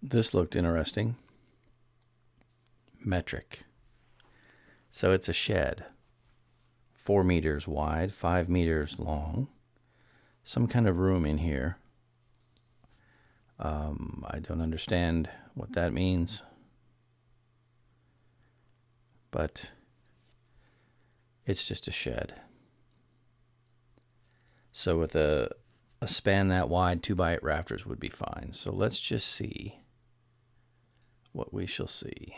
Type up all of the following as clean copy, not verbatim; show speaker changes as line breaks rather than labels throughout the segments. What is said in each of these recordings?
This looked interesting. Metric. So it's a shed, 4 meters wide, 5 meters long. Some kind of room in here. I don't understand what that means, but it's just a shed. So with a span that wide, 2x8 rafters would be fine. So let's just see what we shall see.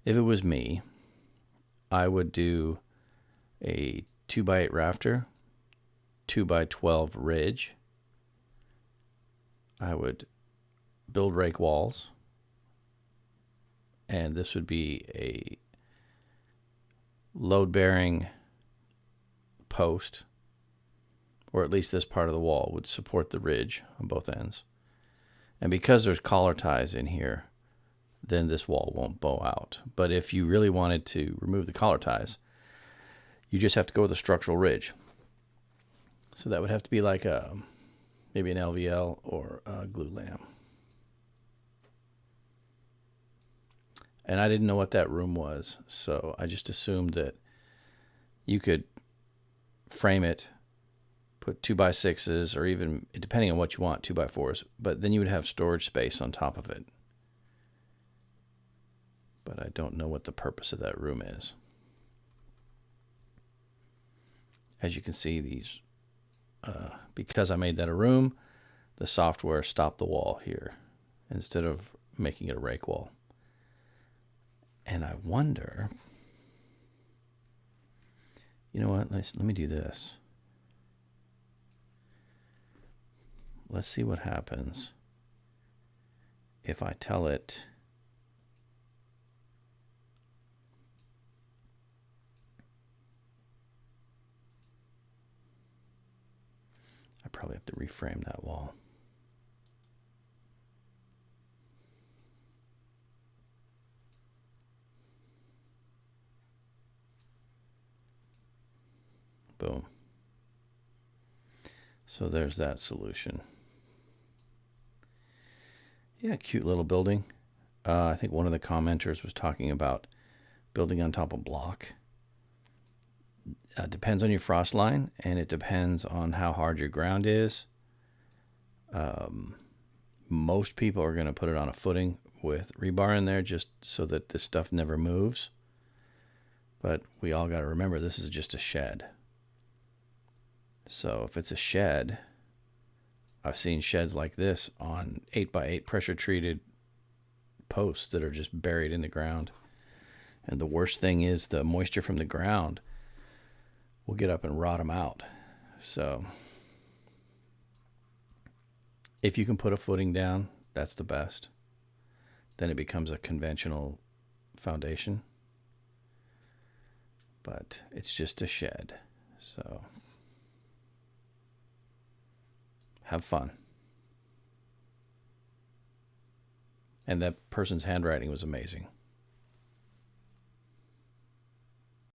If it was me, I would do a 2x8 rafter, 2x12 ridge. I would build rake walls, and this would be a load-bearing post, or at least this part of the wall would support the ridge on both ends. And because there's collar ties in here, then this wall won't bow out. But if you really wanted to remove the collar ties, you just have to go with a structural ridge. So that would have to be like maybe an LVL or a glulam. And I didn't know what that room was, so I just assumed that you could frame it, put 2x6s, or even, depending on what you want, 2x4s, but then you would have storage space on top of it. But I don't know what the purpose of that room is. As you can see, these, because I made that a room, the software stopped the wall here instead of making it a rake wall. And I wonder, you know what, let me do this. Let's see what happens if I tell it I probably have to reframe that wall. Boom. So there's that solution. Yeah, cute little building. I think one of the commenters was talking about building on top of block. Depends on your frost line, and it depends on how hard your ground is. Most people are going to put it on a footing with rebar in there just so that this stuff never moves. But we all got to remember this is just a shed. So if it's a shed, I've seen sheds like this on 8x8 pressure treated posts that are just buried in the ground. And the worst thing is the moisture from the ground will get up and rot them out. So if you can put a footing down, that's the best. Then it becomes a conventional foundation. But it's just a shed. So have fun. And that person's handwriting was amazing.